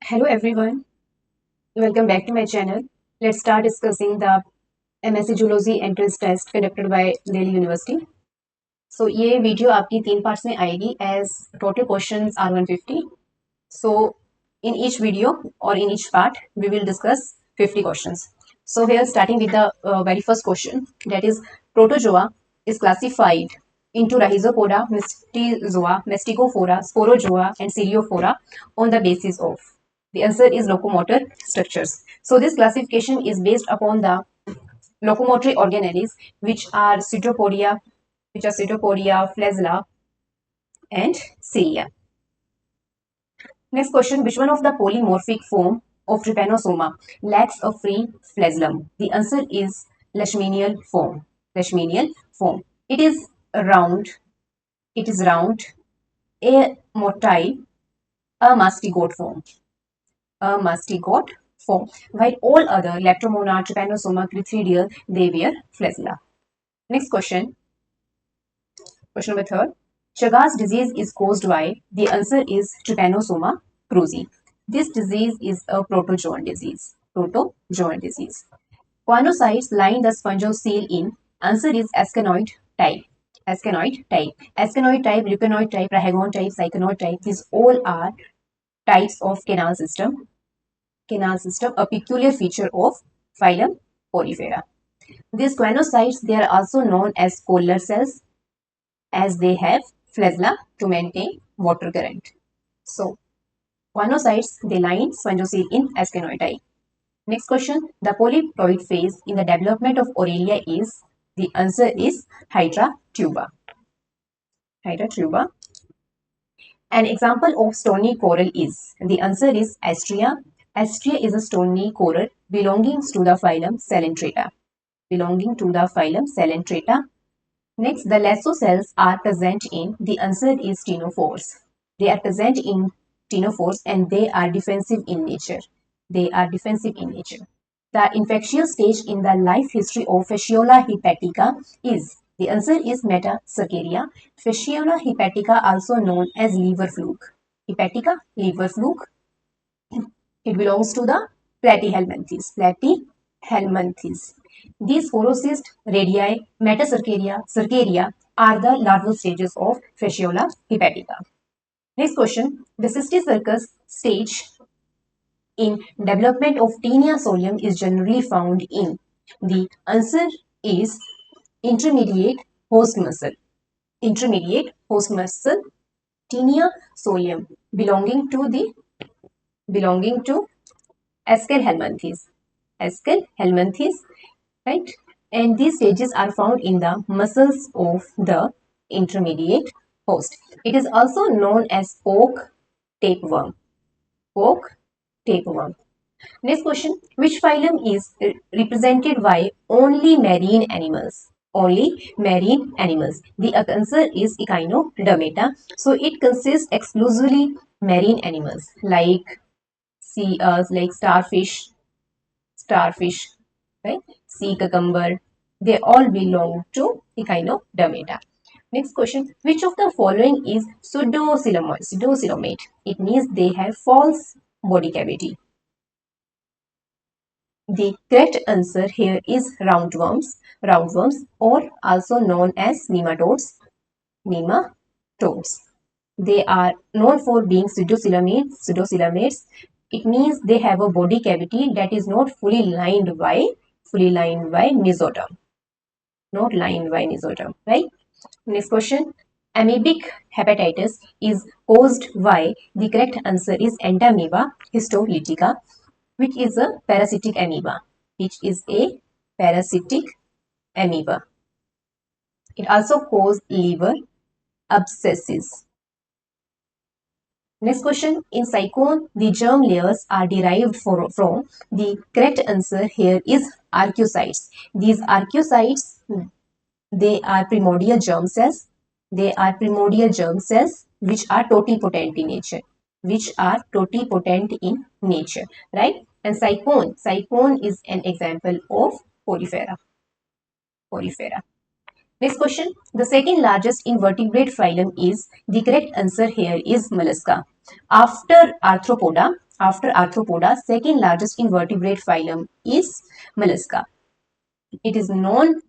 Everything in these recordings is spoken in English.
Hello everyone, welcome back to my channel. Let's start discussing the MSc Zoology entrance test conducted by Delhi University. So ये video आपकी 3 parts में आएगी as total questions are 150. So in each video or in each part we will discuss 50 questions. So here starting with the very first question, that is protozoa is classified into Rhizopoda, Mystizoa, Masticophora, Sporozoa and Celiophora on the basis of. The answer is locomotor structures. So this classification is based upon the locomotory organelles, which are Pseudopodia, Flagella, and Cilia. Next question, which one of the polymorphic form of Trypanosoma lacks a free flagellum? The answer is Leishmanial form. Leishmanial form. It is round. It is round, a motile, a mastigote form. A mastigote form. While all other Leptomona, Trypanosoma, Crithidial, they wear flagella. Next question. Question number third. Chagas disease is caused by, the answer is Trypanosoma cruzi. This disease is a protozoan disease. Protozoan disease. Choanocytes line the spongiocele in, answer is ascenoid type. Ascenoid type. Ascenoid type, leuconoid type, rahagon type, cycanoid type, these all are types of canal system. Canal system, a peculiar feature of phylum Porifera. These choanocytes, they are also known as Kohler cells, as they have flagella to maintain water current. So, choanocytes, they line spongiocele in ascenoid type. Next question, the polyploid phase in the development of Aurelia is, the answer is Hydra tuba. Hydra tuba. An example of stony coral is, the answer is Astrea. Astrea is a stony coral belonging to the phylum Coelenterata. Belonging to the phylum Coelenterata. Next, the lasso cells are present in, the answer is ctenophores. They are present in ctenophores and they are defensive in nature. They are defensive in nature. The infectious stage in the life history of Fasciola hepatica is, the answer is Metacercaria. Fasciola hepatica, also known as liver fluke. Hepatica, liver fluke. It belongs to the Platyhelminthes. Platyhelminthes. These porocyst radii, metacercaria, cercaria are the larval stages of Fasciola hepatica. Next question. The cysticercus stage in development of tinea solium is generally found in, the answer is intermediate host muscle. Intermediate host muscle, tinea solium, belonging to Aschelhelminthes. Aschelhelminthes, right? And these stages are found in the muscles of the intermediate host. It is also known as pork tapeworm. Pork tapeworm. Next question. Which phylum is represented by only marine animals? Only marine animals. The answer is Echinodermata. So it consists exclusively marine animals like like starfish, right? Sea cucumber. They all belong to Echinodermata. Next question. Which of the following is pseudocoelomate? It means they have false body cavity. The correct answer here is roundworms, or also known as nematodes. Nematodes. They are known for being pseudocoelomates. It means they have a body cavity that is not fully lined by mesoderm. Not lined by mesoderm, right? Next question. Amoebic hepatitis is caused by, the correct answer is Entamoeba histolytica, which is a parasitic amoeba. Which is a parasitic amoeba. It also causes liver abscesses. Next question. In cyclone, the germ layers are derived from, the correct answer here is archaeocytes. These archaeocytes, they are primordial germ cells. They are primordial germ cells which are totipotent in nature. Which are totipotent in nature, right? And cyclone is an example of porifera. Porifera. Next question. The second largest invertebrate phylum is, the correct answer here is Mollusca. After arthropoda, second largest invertebrate phylum is mollusca. It is known,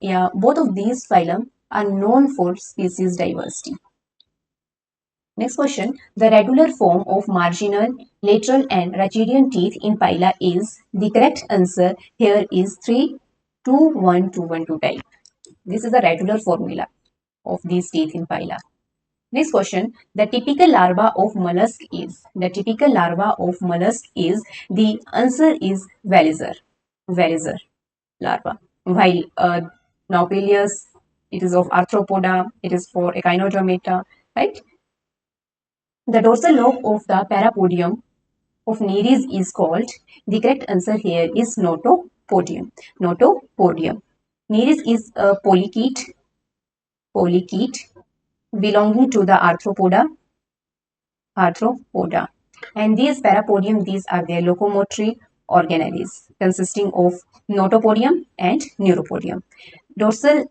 yeah, both of these phylum are known for species diversity. Next question. The regular form of marginal, lateral and rachidine teeth in pila is, the correct answer here is 3, 2, 1, 2, 1, 2 type. This is the regular formula of these teeth in pila. Next question. The typical larva of mollusk is, the answer is Velizer larva. While Nauplius, it is of arthropoda, it is for echinodermata, right? The dorsal lobe of the parapodium of Nereis is called, the correct answer here is notopodium. Notopodium. Nereis is a polychaete belonging to the arthropoda. And these parapodium, these are their locomotory organelles consisting of notopodium and neuropodium. Dorsal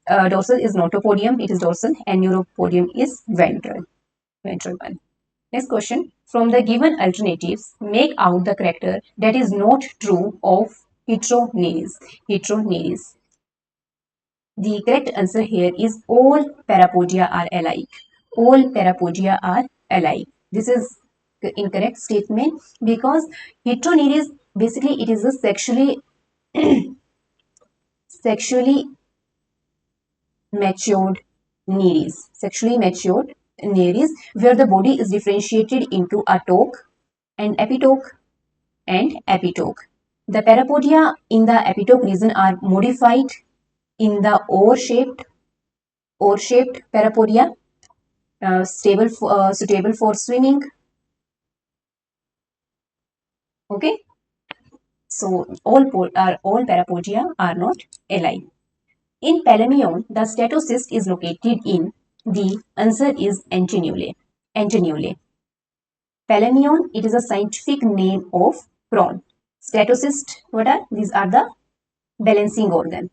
is notopodium, it is dorsal, and neuropodium is ventral one. Next question. From the given alternatives, make out the character that is not true of Heteronereis. Heteronereis. The correct answer here is all parapodia are alike. All parapodia are alike. This is the incorrect statement because Heteronereis, basically it is a sexually matured nereis, where the body is differentiated into a toque and epitoque. The parapodia in the epitoque region are modified in the oar-shaped parapodia, suitable for swimming. Okay, so all parapodia are not alike. In Pelamion, the statocyst is located in, the answer is antennulae. Antennulae. Pelamion, it is a scientific name of prawn. Statocyst, what are? These are the balancing organ.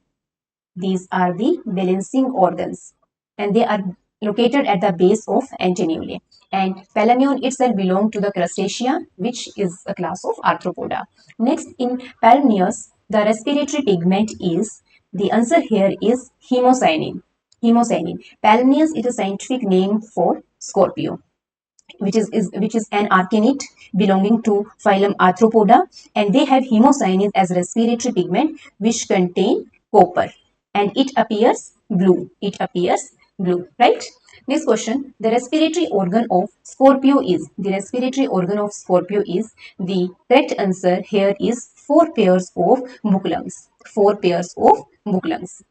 These are the balancing organs and they are located at the base of antennulae. And Pelamion itself belongs to the crustacea, which is a class of arthropoda. Next, in Palmneus, the respiratory pigment is, the answer here is hemocyanin. Hemocyanin. Palmneus is a scientific name for Scorpio, which is an arachnid belonging to phylum Arthropoda, and they have hemocyanin as respiratory pigment which contain copper, and it appears blue. Right? Next question. The respiratory organ of Scorpio is, the correct answer here is 4 pairs of book lungs. 4 pairs of book lungs.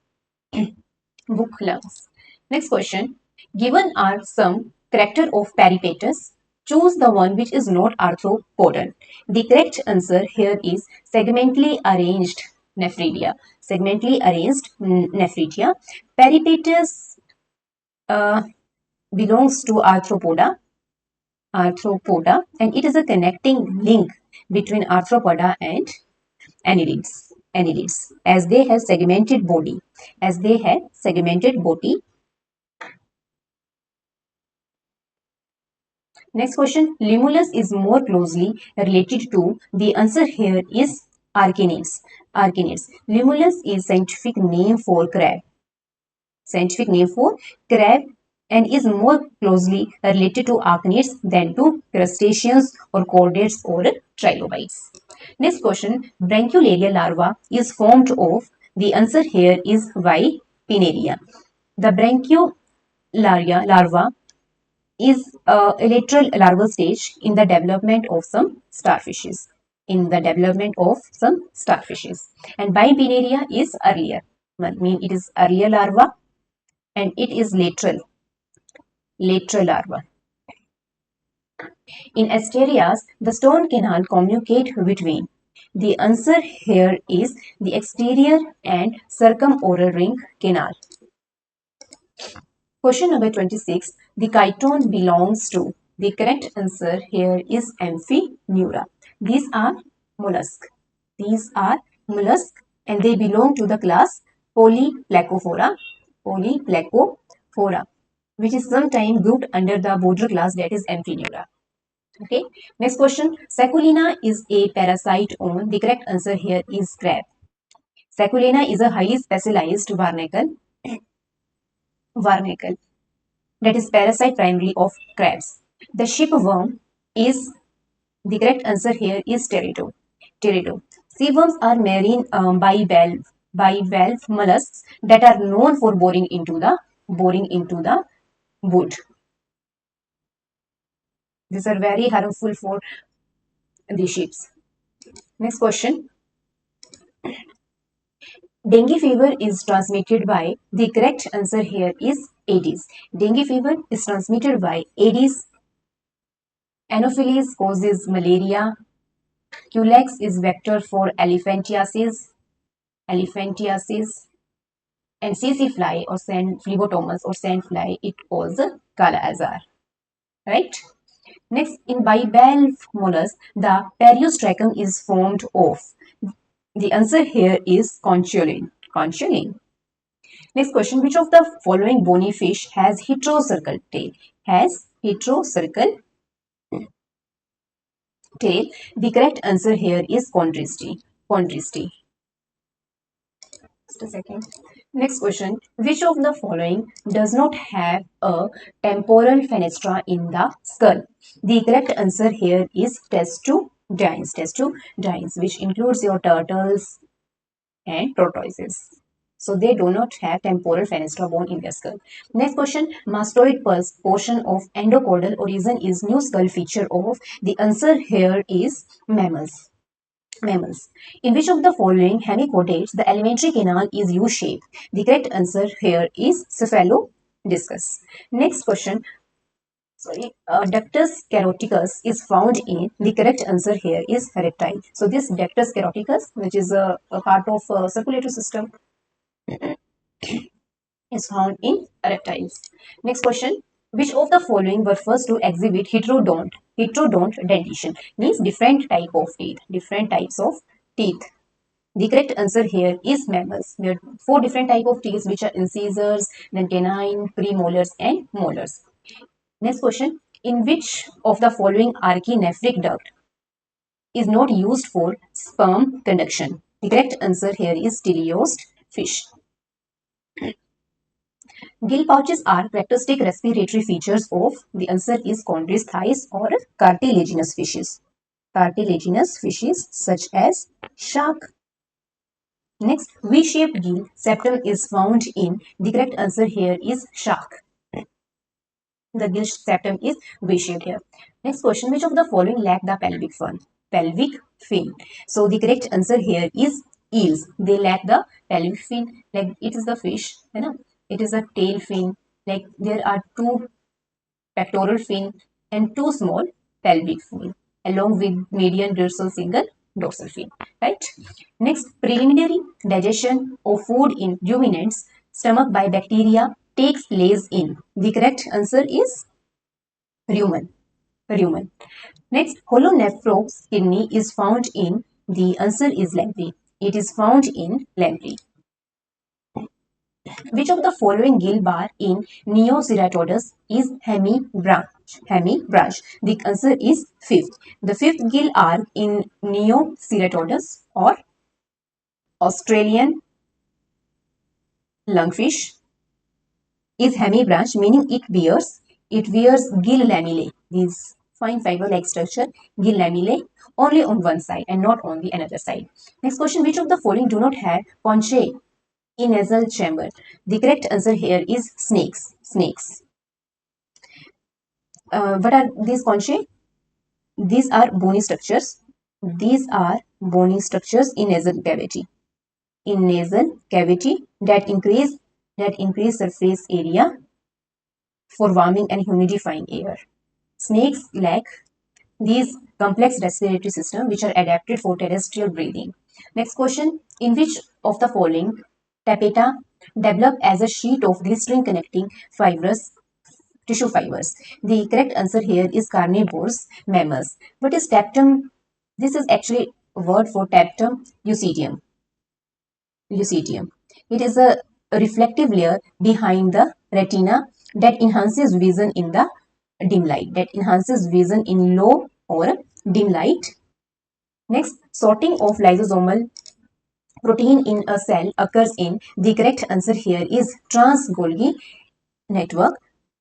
Book lungs. Next question. Given are some character of peripatus, choose the one which is not arthropodal. The correct answer here is segmentally arranged nephridia. Segmentally arranged nephridia. Peripatus belongs to arthropoda, and it is a connecting link between arthropoda and annelids, as they have segmented body. Next question. Limulus is more closely related to, the answer here is arachnids. Limulus is scientific name for crab. And is more closely related to arachnids than to crustaceans or chordates or trilobites. Next question. Branchiolaria larva is formed of, the answer here is Vipinaria. The branchiolaria larva is a lateral larval stage in the development of some starfishes. And Bipinaria is earlier. It is earlier larva and it is lateral larva. In Asterias, the stone canal communicate between. The answer here is the exterior and circumoral ring canal. Question number 26. The chiton belongs to. The correct answer here is Amphineura. These are mollusks. And they belong to the class Polyplacophora, which is sometimes grouped under the border class, that is Amphineura. Okay. Next question. Saculina is a parasite on. The correct answer here is crab. Saculina is a highly specialized barnacle that is parasite primarily of crabs. The shipworm is the correct answer here is pterodo. Pterodo. Sea worms are marine bivalve mollusks that are known for boring into the wood. These are very harmful for the ships. Next question. Dengue fever is transmitted by, the correct answer here is Aedes. Dengue fever is transmitted by Aedes. Anopheles causes malaria. Culex is vector for elephantiasis. And CC fly or sand phlebotomus or sand fly, it causes Kala Azar. Right? Next, in bivalve mollusks, the periostracum is formed of. The answer here is concholine. Concholine. Next question, which of the following bony fish has heterocircle tail? Has heterocircle tail. The correct answer here is chondristi. Chondristi. Just a second. Next question, which of the following does not have a temporal fenestra in the skull? The correct answer here is testudines, which includes your turtles and tortoises. So they do not have temporal fenestra bone in their skull. Next question, mastoid portion of endocaudal origin is new skull feature of. The answer here is mammals. Mammals. In which of the following hemichordates the alimentary canal is U-shaped? The correct answer here is cephalodiscus. Next question. Ductus caroticus is found in. The correct answer here is reptile. So this ductus caroticus, which is a part of circulatory system, is found in reptiles. Next question. Which of the following were first to exhibit heterodont dentition? Means different type of teeth. Different types of teeth. The correct answer here is mammals. There are four different type of teeth which are incisors, then canine, premolars and molars. Next question. In which of the following archinephric duct is not used for sperm conduction? The correct answer here is teleost fish. Gill pouches are characteristic respiratory features of. The answer is chondrous thighs or cartilaginous fishes. Cartilaginous fishes such as shark. Next, V-shaped gill septum is found in. The correct answer here is shark. The gill septum is V-shaped here. Next question, which of the following lack the pelvic fin? Pelvic fin. So the correct answer here is eels. They lack the pelvic fin. Like it is the fish, you know. It is a tail fin. Like there are two pectoral fin and two small pelvic fin, along with median dorsal single dorsal fin. Right. Next, preliminary digestion of food in ruminants' stomach by bacteria takes place in. The correct answer is rumen. Rumen. Next, holonephro's kidney is found in. The answer is lamprey. It is found in lamprey. Which of the following gill bar in Neoceratodus is hemibranch? Hemibranch. The answer is fifth. The fifth gill arc in Neoceratodus or Australian lungfish is hemibranch, meaning it wears gill lamellae. These fine fiber-like structure, gill lamellae, only on one side and not on the another side. Next question: which of the following do not have conchae in nasal chamber? The correct answer here is snakes. Snakes. What are these conchae? These are bony structures. These are bony structures in nasal cavity. In nasal cavity that increase surface area for warming and humidifying air. Snakes lack these complex respiratory system which are adapted for terrestrial breathing. Next question, in which of the following tapetum develop as a sheet of glistering connecting fibrous tissue fibers? The correct answer here is carnivorous mammals. What is tapetum? This is actually a word for tapetum lucidum. Lucidium. It is a reflective layer behind the retina that enhances vision in the dim light, that enhances vision in low or dim light. Next, sorting of lysosomal protein in a cell occurs in, the correct answer here is trans-Golgi network.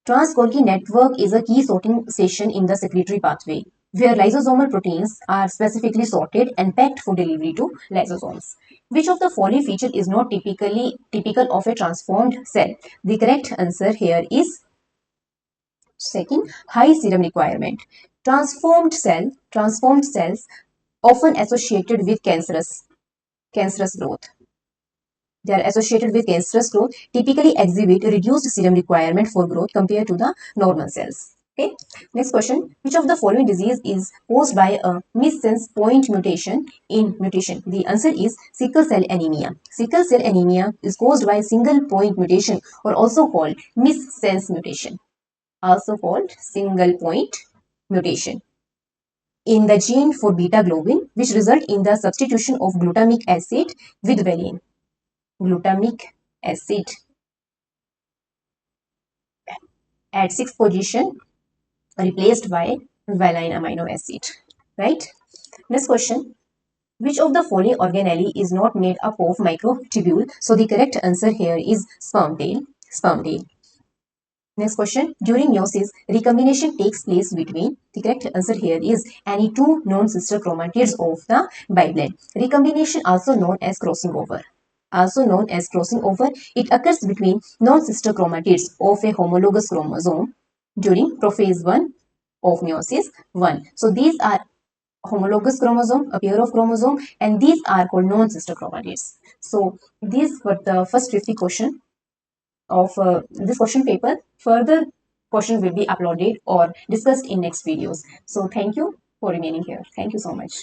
Trans-Golgi network is a key sorting station in the secretory pathway, where lysosomal proteins are specifically sorted and packed for delivery to lysosomes. Which of the following feature is not typical of a transformed cell? The correct answer here is second, high serum requirement. Transformed cells often associated with cancerous growth. They are associated with cancerous growth, typically exhibit reduced serum requirement for growth compared to the normal cells. Okay. Next question. Which of the following disease is caused by a missense point mutation? The answer is sickle cell anemia. Sickle cell anemia is caused by single point mutation, or also called missense mutation. Also called single point mutation in the gene for beta globin, which result in the substitution of glutamic acid with valine. Glutamic acid at sixth position replaced by valine amino acid. Right? Next question. Which of the following organelle is not made up of microtubule? So the correct answer here is sperm tail. Sperm tail. Next question. During meiosis, recombination takes place between. The correct answer here is any two non-sister chromatids of the biblend. Recombination, also known as crossing over. It occurs between non-sister chromatids of a homologous chromosome during prophase 1 of meiosis 1. So these are homologous chromosome, a pair of chromosome, and these are called non-sister chromatids. So these were the first 50 question of this question paper. Further questions will be uploaded or discussed in next videos. So thank you for remaining here. Thank you so much.